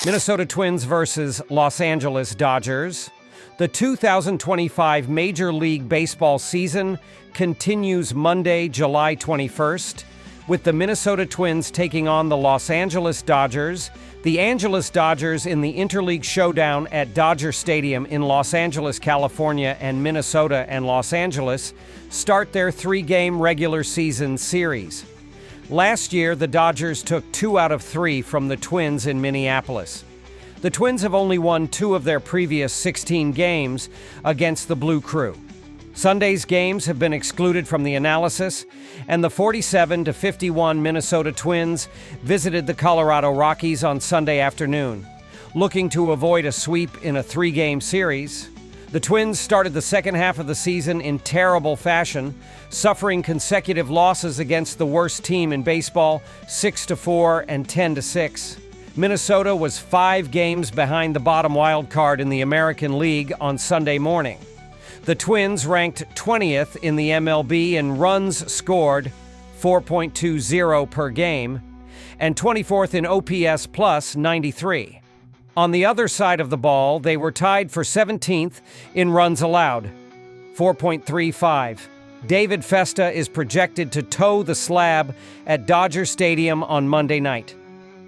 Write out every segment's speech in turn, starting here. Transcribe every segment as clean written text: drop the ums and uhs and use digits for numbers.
Minnesota Twins versus Los Angeles Dodgers. The 2025 Major League Baseball season continues Monday, July 21st, with the Minnesota Twins taking on the Los Angeles Dodgers. The Angeles Dodgers in the Interleague Showdown at Dodger Stadium in Los Angeles, California, and Minnesota and Los Angeles start their three-game regular season series. Last year, the Dodgers took 2 out of 3 from the Twins in Minneapolis. The Twins have only won 2 of their previous 16 games against the Blue Crew. Sunday's games have been excluded from the analysis, and the 47-51 Minnesota Twins visited the Colorado Rockies on Sunday afternoon. Looking to avoid a sweep in a 3-game series, the Twins started the second half of the season in terrible fashion, suffering consecutive losses against the worst team in baseball, 6-4 and 10-6. Minnesota was 5 games behind the bottom wild card in the American League on Sunday morning. The Twins ranked 20th in the MLB in runs scored, 4.20 per game, and 24th in OPS plus 93. On the other side of the ball, they were tied for 17th in runs allowed, 4.35. David Festa is projected to toe the slab at Dodger Stadium on Monday night.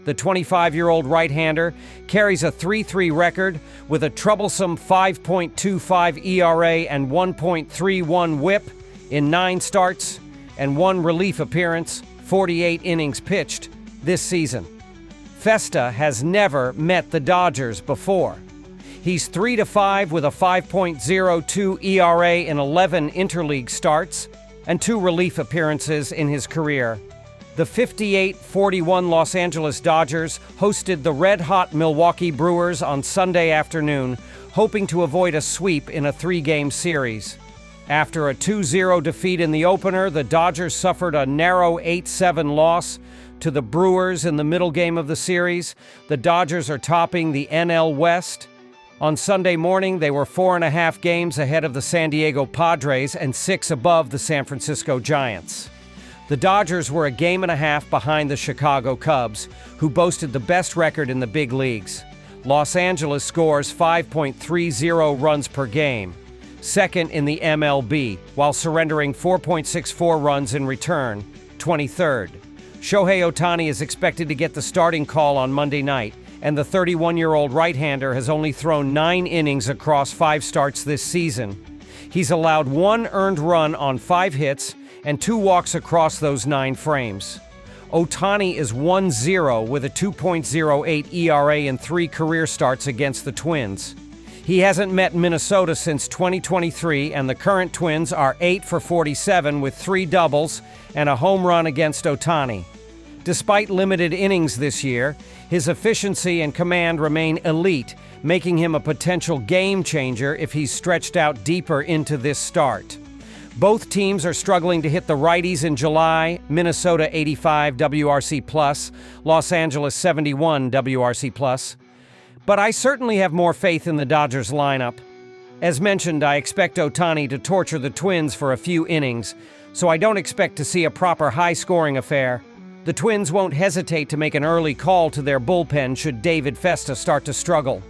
The 25-year-old right-hander carries a 3-3 record with a troublesome 5.25 ERA and 1.31 WHIP in 9 starts and 1 relief appearance, 48 innings pitched this season. Festa has never met the Dodgers before. He's 3-5 with a 5.02 ERA in 11 interleague starts and 2 relief appearances in his career. The 58-41 Los Angeles Dodgers hosted the red-hot Milwaukee Brewers on Sunday afternoon, hoping to avoid a sweep in a 3-game series. After a 2-0 defeat in the opener, the Dodgers suffered a narrow 8-7 loss to the Brewers in the middle game of the series. The Dodgers are topping the NL West. On Sunday morning, they were 4.5 games ahead of the San Diego Padres and 6 above the San Francisco Giants. The Dodgers were a game and a half behind the Chicago Cubs, who boasted the best record in the big leagues. Los Angeles scores 5.30 runs per game, second in the MLB, while surrendering 4.64 runs in return, 23rd. Shohei Ohtani is expected to get the starting call on Monday night, and the 31-year-old right-hander has only thrown 9 innings across 5 starts this season. He's allowed 1 earned run on 5 hits and 2 walks across those 9 frames. Ohtani is 1-0 with a 2.08 ERA in 3 career starts against the Twins. He hasn't met Minnesota since 2023, and the current Twins are 8 for 47 with 3 doubles and a home run against Ohtani. Despite limited innings this year, his efficiency and command remain elite, making him a potential game changer if he's stretched out deeper into this start. Both teams are struggling to hit the righties in July, Minnesota 85 WRC+, Los Angeles 71 WRC+. But I certainly have more faith in the Dodgers lineup. As mentioned, I expect Ohtani to torture the Twins for a few innings, so I don't expect to see a proper high-scoring affair. The Twins won't hesitate to make an early call to their bullpen should David Festa start to struggle.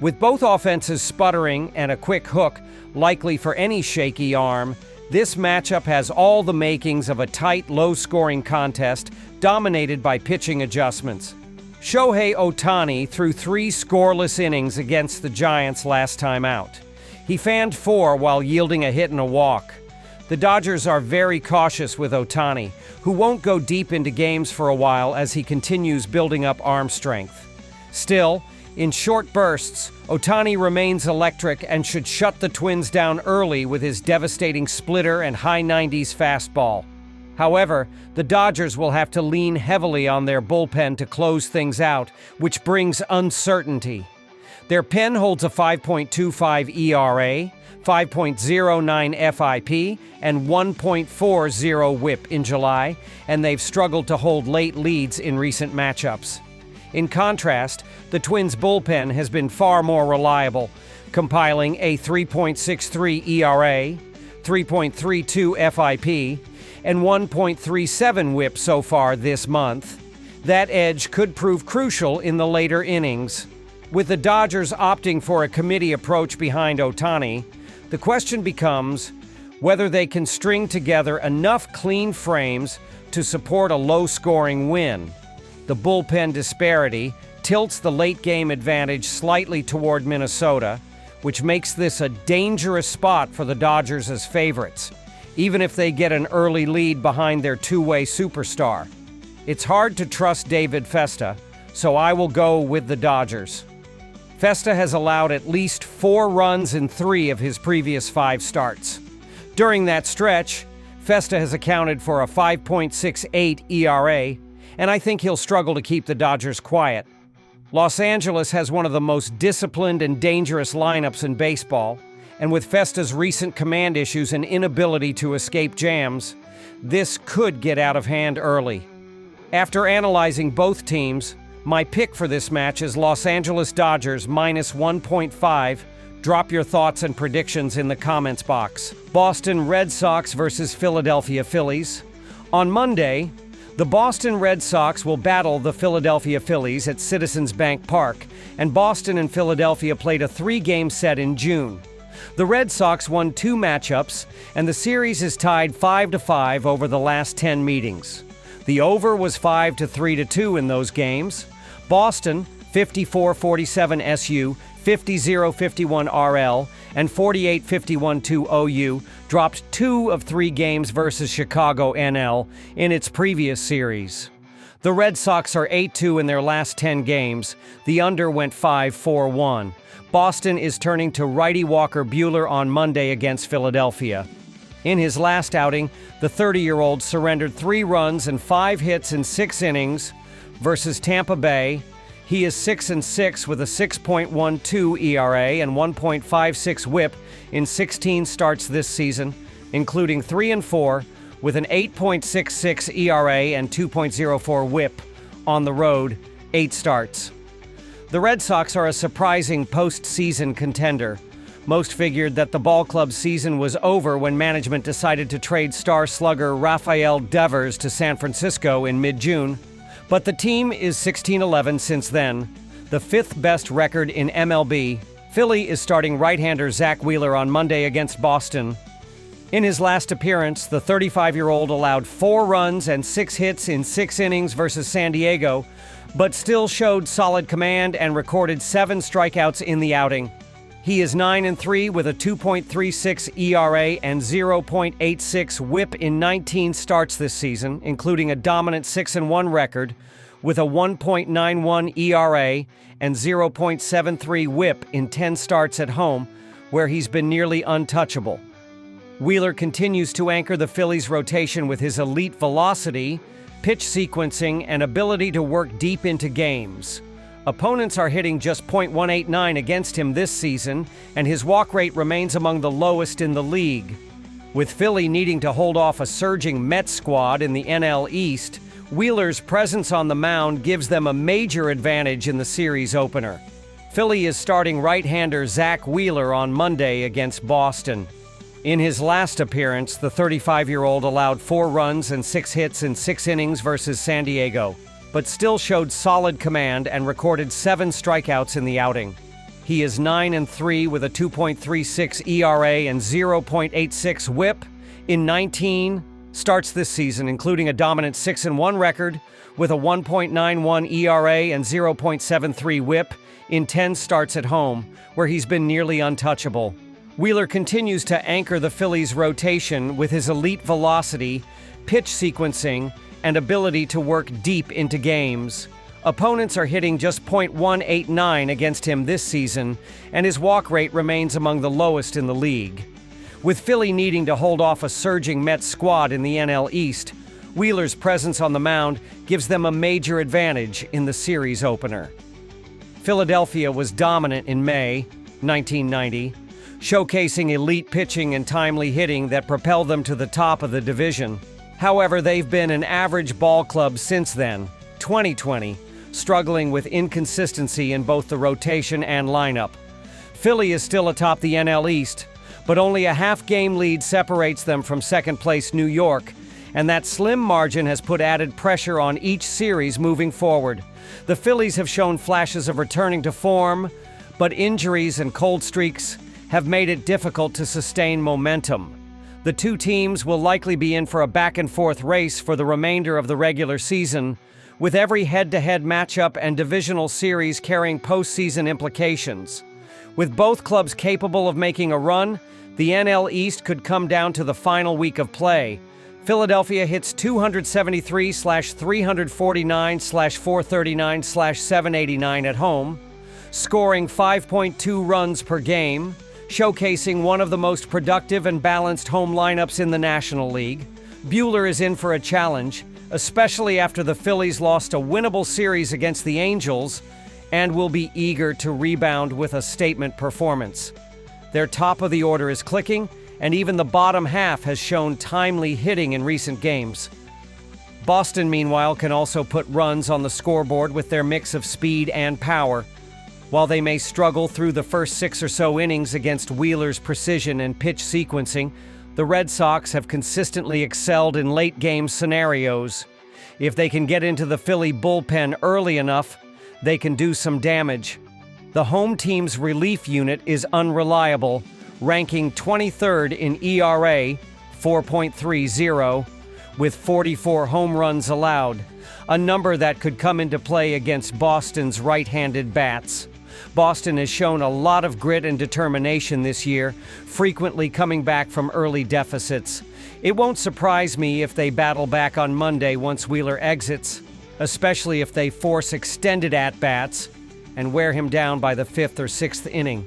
With both offenses sputtering and a quick hook likely for any shaky arm, this matchup has all the makings of a tight, low-scoring contest dominated by pitching adjustments. Shohei Ohtani threw 3 scoreless innings against the Giants last time out. He fanned 4 while yielding a hit and a walk. The Dodgers are very cautious with Ohtani, who won't go deep into games for a while as he continues building up arm strength. Still, in short bursts, Ohtani remains electric and should shut the Twins down early with his devastating splitter and high 90s fastball. However, the Dodgers will have to lean heavily on their bullpen to close things out, which brings uncertainty. Their pen holds a 5.25 ERA, 5.09 FIP, and 1.40 WHIP in July, and they've struggled to hold late leads in recent matchups. In contrast, the Twins' bullpen has been far more reliable, compiling a 3.63 ERA, 3.32 FIP, and 1.37 WHIP so far this month. That edge could prove crucial in the later innings. With the Dodgers opting for a committee approach behind Ohtani, the question becomes whether they can string together enough clean frames to support a low-scoring win. The bullpen disparity tilts the late-game advantage slightly toward Minnesota, which makes this a dangerous spot for the Dodgers as favorites, even if they get an early lead behind their two-way superstar. It's hard to trust David Festa, so I will go with the Dodgers. Festa has allowed at least 4 runs in 3 of his previous 5 starts. During that stretch, Festa has accounted for a 5.68 ERA, and I think he'll struggle to keep the Dodgers quiet. Los Angeles has one of the most disciplined and dangerous lineups in baseball, and with Festa's recent command issues and inability to escape jams, this could get out of hand early. After analyzing both teams, my pick for this match is Los Angeles Dodgers minus 1.5. Drop your thoughts and predictions in the comments box. Boston Red Sox versus Philadelphia Phillies. On Monday, the Boston Red Sox will battle the Philadelphia Phillies at Citizens Bank Park, and Boston and Philadelphia played a 3-game set in June. The Red Sox won 2 matchups, and the series is tied 5-5 over the last 10 meetings. The over was 5-3-2 in those games. Boston, 54-47 SU, 50-51 RL, and 48-51 OU, dropped 2 of 3 games versus Chicago NL in its previous series. The Red Sox are 8-2 in their last 10 games. The under went 5-4-1. Boston is turning to righty Walker Buehler on Monday against Philadelphia. In his last outing, the 30-year-old surrendered 3 runs and 5 hits in 6 innings versus Tampa Bay. He is 6-6 with a 6.12 ERA and 1.56 WHIP in 16 starts this season, including 3-4 with an 8.66 ERA and 2.04 WHIP on the road, 8 starts. The Red Sox are a surprising postseason contender. Most figured that the ball club's season was over when management decided to trade star slugger Rafael Devers to San Francisco in mid-June. But the team is 16-11 since then, the 5th best record in MLB. Philly is starting right-hander Zach Wheeler on Monday against Boston. In his last appearance, the 35-year-old allowed 4 runs and 6 hits in 6 innings versus San Diego, but still showed solid command and recorded 7 strikeouts in the outing. He is 9-3 with a 2.36 ERA and 0.86 WHIP in 19 starts this season, including a dominant 6-1 record with a 1.91 ERA and 0.73 WHIP in 10 starts at home, where he's been nearly untouchable. Wheeler continues to anchor the Phillies' rotation with his elite velocity, pitch sequencing, and ability to work deep into games. Opponents are hitting just .189 against him this season, and his walk rate remains among the lowest in the league. With Philly needing to hold off a surging Mets squad in the NL East, Wheeler's presence on the mound gives them a major advantage in the series opener. Philly is starting right-hander Zach Wheeler on Monday against Boston. In his last appearance, the 35-year-old allowed 4 runs and 6 hits in 6 innings versus San Diego, but still showed solid command and recorded 7 strikeouts in the outing. He is 9-3 with a 2.36 ERA and 0.86 WHIP in 19 starts this season, including a dominant 6-1 record with a 1.91 ERA and 0.73 WHIP in 10 starts at home, where he's been nearly untouchable. Wheeler continues to anchor the Phillies' rotation with his elite velocity, pitch sequencing, and ability to work deep into games. Opponents are hitting just .189 against him this season, and his walk rate remains among the lowest in the league. With Philly needing to hold off a surging Mets squad in the NL East, Wheeler's presence on the mound gives them a major advantage in the series opener. Philadelphia was dominant in May 1990, showcasing elite pitching and timely hitting that propelled them to the top of the division. However, they've been an average ball club since then, 2020, struggling with inconsistency in both the rotation and lineup. Philly is still atop the NL East, but only a half-game lead separates them from second-place New York, and that slim margin has put added pressure on each series moving forward. The Phillies have shown flashes of returning to form, but injuries and cold streaks have made it difficult to sustain momentum. The two teams will likely be in for a back-and-forth race for the remainder of the regular season, with every head-to-head matchup and divisional series carrying postseason implications. With both clubs capable of making a run, the NL East could come down to the final week of play. Philadelphia hits 273/349/439/789 at home, scoring 5.2 runs per game, showcasing one of the most productive and balanced home lineups in the National League. Buehler is in for a challenge, especially after the Phillies lost a winnable series against the Angels, and will be eager to rebound with a statement performance. Their top of the order is clicking, and even the bottom half has shown timely hitting in recent games. Boston, meanwhile, can also put runs on the scoreboard with their mix of speed and power. While they may struggle through the first 6 or so innings against Wheeler's precision and pitch sequencing, the Red Sox have consistently excelled in late-game scenarios. If they can get into the Philly bullpen early enough, they can do some damage. The home team's relief unit is unreliable, ranking 23rd in ERA, 4.30, with 44 home runs allowed, a number that could come into play against Boston's right-handed bats. Boston has shown a lot of grit and determination this year, frequently coming back from early deficits. It won't surprise me if they battle back on Monday once Wheeler exits, especially if they force extended at-bats and wear him down by the 5th or 6th inning.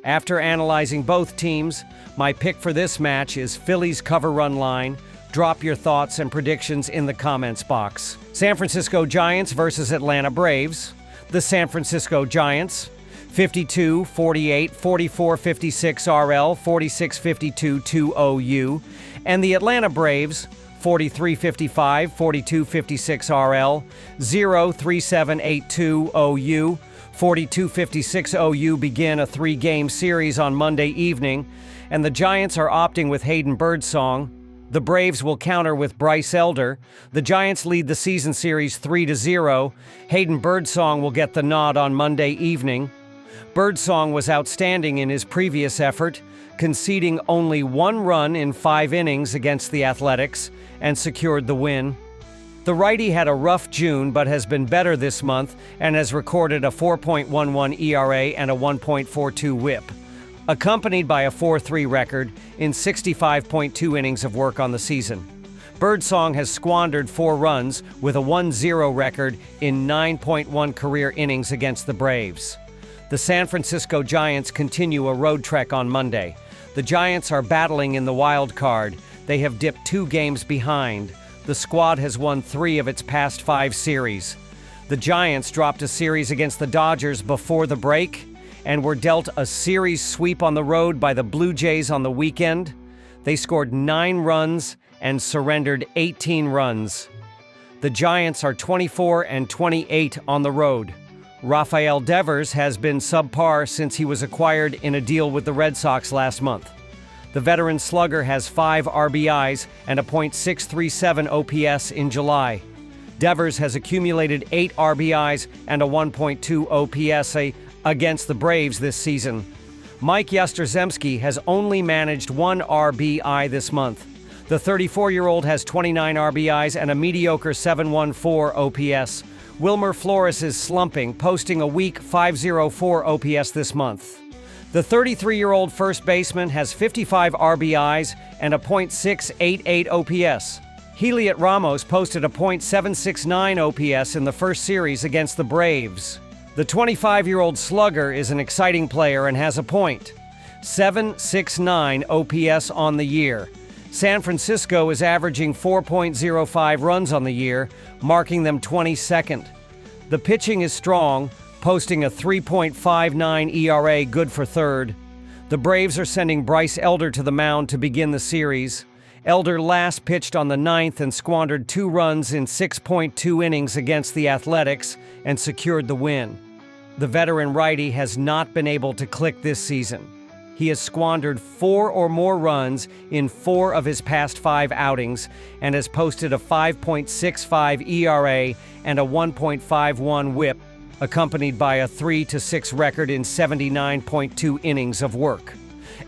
After analyzing both teams, my pick for this match is Phillies cover run line. Drop your thoughts and predictions in the comments box. San Francisco Giants versus Atlanta Braves. The San Francisco Giants, 52-48, 44-56 RL, 46-52 2OU, and the Atlanta Braves, 43-55, 42-56 RL, 0-3782 OU, 42-56 OU begin a 3-game series on Monday evening, and the Giants are opting with Hayden Birdsong. The Braves will counter with Bryce Elder. The Giants lead the season series 3-0. Hayden Birdsong will get the nod on Monday evening. Birdsong was outstanding in his previous effort, conceding only 1 run in 5 innings against the Athletics, and secured the win. The righty had a rough June but has been better this month and has recorded a 4.11 ERA and a 1.42 WHIP, accompanied by a 4-3 record in 65.2 innings of work on the season. Birdsong has squandered 4 runs with a 1-0 record in 9.1 career innings against the Braves. The San Francisco Giants continue a road trek on Monday. The Giants are battling in the wild card. They have dipped 2 games behind. The squad has won 3 of its past 5 series. The Giants dropped a series against the Dodgers before the break and were dealt a series sweep on the road by the Blue Jays on the weekend. They scored 9 runs and surrendered 18 runs. The Giants are 24-28 on the road. Rafael Devers has been subpar since he was acquired in a deal with the Red Sox last month. The veteran slugger has 5 RBIs and a .637 OPS in July. Devers has accumulated 8 RBIs and a 1.2 OPS against the Braves this season. Mike Yastrzemski has only managed 1 RBI this month. The 34-year-old has 29 RBIs and a mediocre .714 OPS. Wilmer Flores is slumping, posting a weak .504 OPS this month. The 33-year-old first baseman has 55 RBIs and a .688 OPS. Heliot Ramos posted a .769 OPS in the first series against the Braves. The 25-year-old slugger is an exciting player and has a .769 OPS on the year. San Francisco is averaging 4.05 runs on the year, marking them 22nd. The pitching is strong, posting a 3.59 ERA, good for third. The Braves are sending Bryce Elder to the mound to begin the series. Elder last pitched on the 9th and squandered 2 runs in 6.2 innings against the Athletics and secured the win. The veteran righty has not been able to click this season. He has squandered 4 or more runs in 4 of his past 5 outings and has posted a 5.65 ERA and a 1.51 WHIP, accompanied by a 3-6 record in 79.2 innings of work.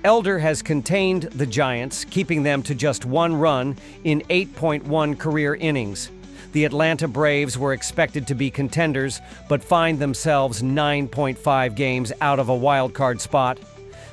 Elder has contained the Giants, keeping them to just 1 run in 8.1 career innings. The Atlanta Braves were expected to be contenders, but find themselves 9.5 games out of a wild-card spot.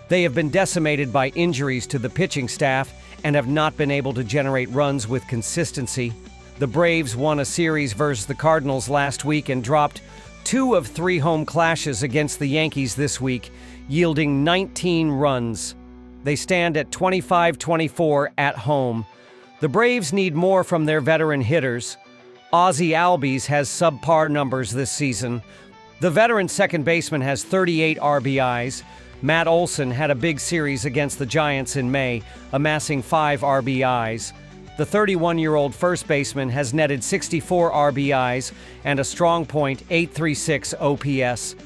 They have been decimated by injuries to the pitching staff and have not been able to generate runs with consistency. The Braves won a series versus the Cardinals last week and dropped 2 of 3 home clashes against the Yankees this week, yielding 19 runs. They stand at 25-24 at home. The Braves need more from their veteran hitters. Ozzie Albies has subpar numbers this season. The veteran second baseman has 38 RBIs. Matt Olson had a big series against the Giants in May, amassing 5 RBIs. The 31-year-old first baseman has netted 64 RBIs and a strong .836 OPS.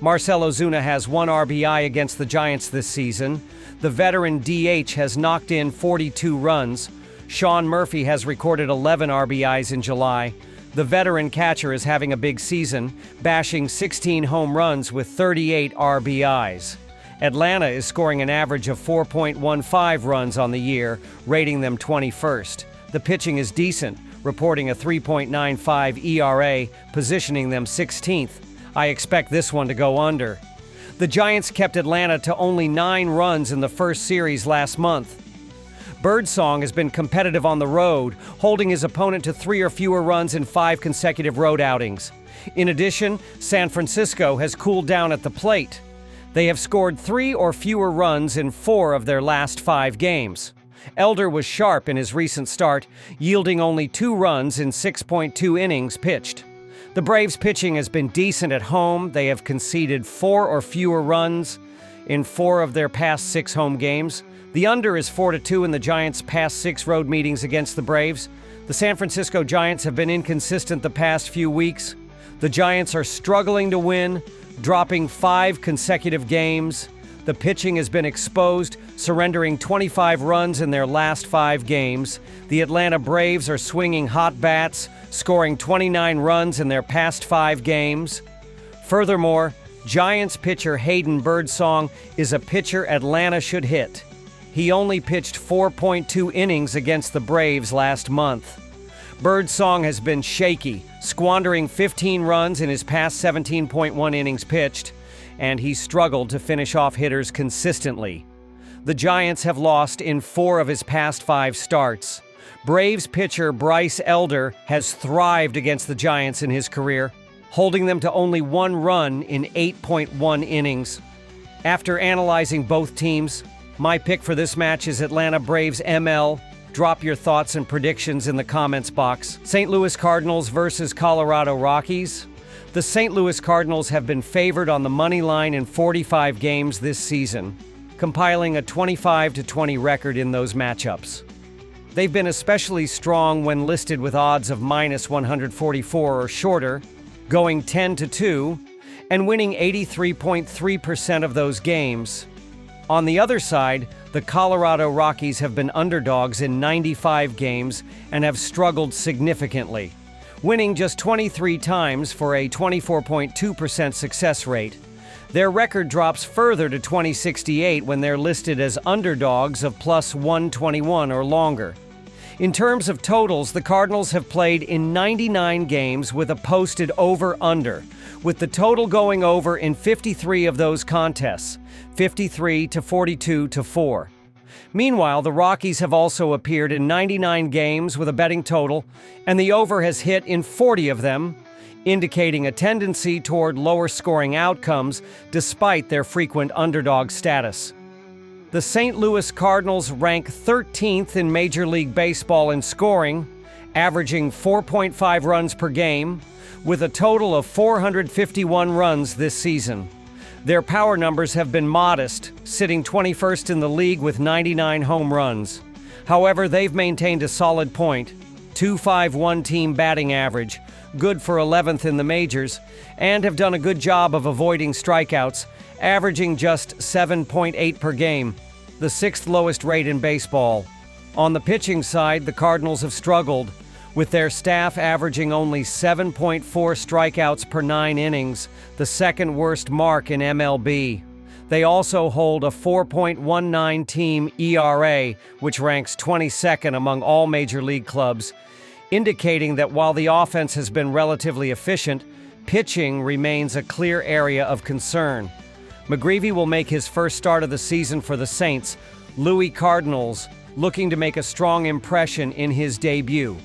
Marcell Ozuna has 1 RBI against the Giants this season. The veteran DH has knocked in 42 runs. Sean Murphy has recorded 11 RBIs in July. The veteran catcher is having a big season, bashing 16 home runs with 38 RBIs. Atlanta is scoring an average of 4.15 runs on the year, rating them 21st. The pitching is decent, reporting a 3.95 ERA, positioning them 16th. I expect this one to go under. The Giants kept Atlanta to only 9 runs in the first series last month. Birdsong has been competitive on the road, holding his opponent to 3 or fewer runs in 5 consecutive road outings. In addition, San Francisco has cooled down at the plate. They have scored 3 or fewer runs in 4 of their last 5 games. Elder was sharp in his recent start, yielding only 2 runs in 6.2 innings pitched. The Braves' pitching has been decent at home. They have conceded 4 or fewer runs in 4 of their past 6 home games. The under is 4-2 in the Giants' past 6 road meetings against the Braves. The San Francisco Giants have been inconsistent the past few weeks. The Giants are struggling to win, dropping 5 consecutive games. The pitching has been exposed, surrendering 25 runs in their last 5 games. The Atlanta Braves are swinging hot bats, scoring 29 runs in their past 5 games. Furthermore, Giants pitcher Hayden Birdsong is a pitcher Atlanta should hit. He only pitched 4.2 innings against the Braves last month. Birdsong has been shaky, squandering 15 runs in his past 17.1 innings pitched, and he struggled to finish off hitters consistently. The Giants have lost in 4 of his past 5 starts. Braves pitcher Bryce Elder has thrived against the Giants in his career, holding them to only 1 run in 8.1 innings. After analyzing both teams, my pick for this match is Atlanta Braves ML. Drop your thoughts and predictions in the comments box. St. Louis Cardinals versus Colorado Rockies. The St. Louis Cardinals have been favored on the money line in 45 games this season, compiling a 25-20 record in those matchups. They've been especially strong when listed with odds of -144 or shorter, going 10-2, and winning 83.3% of those games. On the other side, the Colorado Rockies have been underdogs in 95 games and have struggled significantly, winning just 23 times for a 24.2% success rate. Their record drops further to 2068 when they're listed as underdogs of +121 or longer. In terms of totals, the Cardinals have played in 99 games with a posted over-under, with the total going over in 53 of those contests, 53 to 42 to 4. Meanwhile, the Rockies have also appeared in 99 games with a betting total, and the over has hit in 40 of them, indicating a tendency toward lower scoring outcomes despite their frequent underdog status. The St. Louis Cardinals rank 13th in Major League Baseball in scoring, averaging 4.5 runs per game, with a total of 451 runs this season. Their power numbers have been modest, sitting 21st in the league with 99 home runs. However, they've maintained a solid .251 team batting average, good for 11th in the majors, and have done a good job of avoiding strikeouts, averaging just 7.8 per game, the 6th lowest rate in baseball. On the pitching side, the Cardinals have struggled, with their staff averaging only 7.4 strikeouts per 9 innings, the 2nd worst mark in MLB. They also hold a 4.19 team ERA, which ranks 22nd among all major league clubs, indicating that while the offense has been relatively efficient, pitching remains a clear area of concern. McGreevy will make his first start of the season for the Saints, Louis Cardinals, looking to make a strong impression in his debut.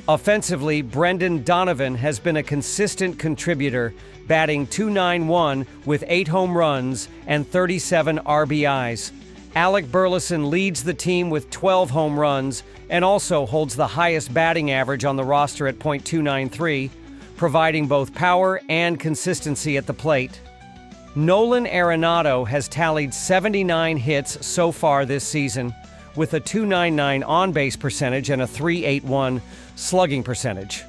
Offensively, Brendan Donovan has been a consistent contributor, batting .291 with 8 home runs and 37 RBIs. Alec Burleson leads the team with 12 home runs and also holds the highest batting average on the roster at .293, providing both power and consistency at the plate. Nolan Arenado has tallied 79 hits so far this season, with a .299 on-base percentage and a .381 slugging percentage.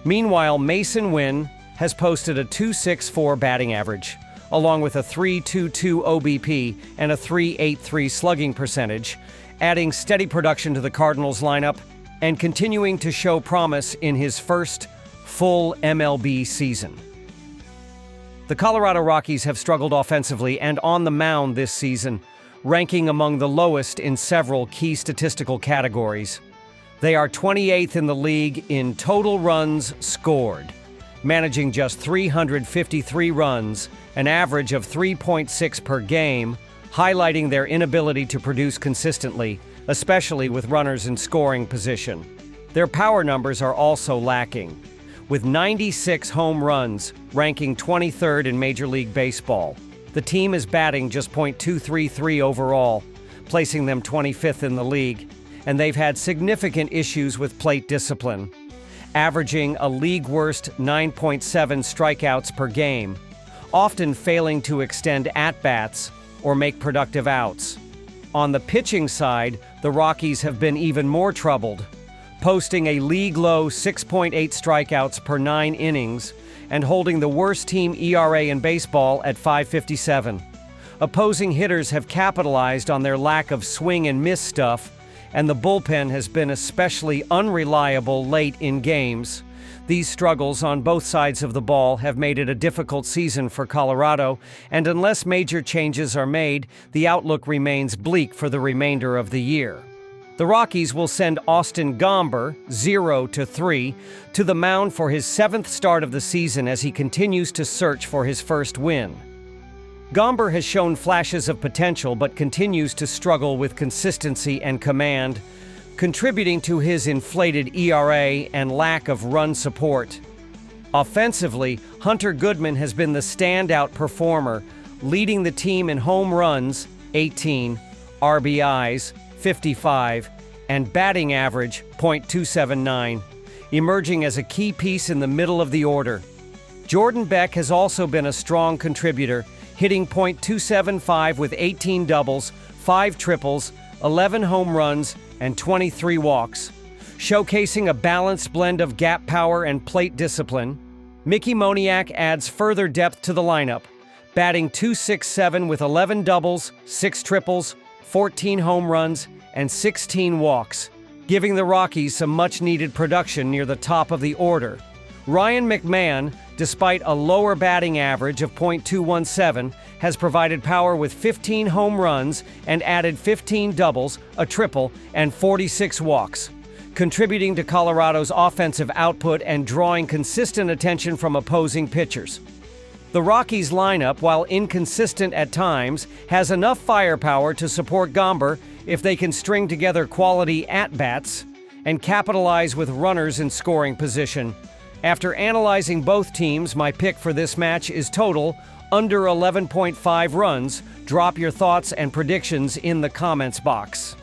Meanwhile, Mason Wynn has posted a .264 batting average, along with a .322 OBP and a .383 slugging percentage, adding steady production to the Cardinals lineup and continuing to show promise in his first full MLB season. The Colorado Rockies have struggled offensively and on the mound this season, ranking among the lowest in several key statistical categories. They are 28th in the league in total runs scored, managing just 353 runs, an average of 3.6 per game, highlighting their inability to produce consistently, especially with runners in scoring position. Their power numbers are also lacking, with 96 home runs, ranking 23rd in Major League Baseball. The team is batting just .233 overall, placing them 25th in the league, and they've had significant issues with plate discipline, averaging a league-worst 9.7 strikeouts per game, often failing to extend at-bats or make productive outs. On the pitching side, the Rockies have been even more troubled, posting a league-low 6.8 strikeouts per 9 innings and holding the worst team ERA in baseball at .557. Opposing hitters have capitalized on their lack of swing and miss stuff, and the bullpen has been especially unreliable late in games. These struggles on both sides of the ball have made it a difficult season for Colorado, and unless major changes are made, the outlook remains bleak for the remainder of the year. The Rockies will send Austin Gomber, 0-3, to the mound for his 7th start of the season as he continues to search for his first win. Gomber has shown flashes of potential but continues to struggle with consistency and command, contributing to his inflated ERA and lack of run support. Offensively, Hunter Goodman has been the standout performer, leading the team in home runs, 18, RBIs, 55, and batting average, .279, emerging as a key piece in the middle of the order. Jordan Beck has also been a strong contributor, hitting .275 with 18 doubles, 5 triples, 11 home runs, and 23 walks. Showcasing a balanced blend of gap power and plate discipline, Mickey Moniak adds further depth to the lineup, batting .267 with 11 doubles, 6 triples, 14 home runs, and 16 walks, giving the Rockies some much-needed production near the top of the order. Ryan McMahon, despite a lower batting average of .217, has provided power with 15 home runs and added 15 doubles, a triple, and 46 walks, contributing to Colorado's offensive output and drawing consistent attention from opposing pitchers. The Rockies lineup, while inconsistent at times, has enough firepower to support Gomber if they can string together quality at-bats and capitalize with runners in scoring position. After analyzing both teams, my pick for this match is total under 11.5 runs. Drop your thoughts and predictions in the comments box.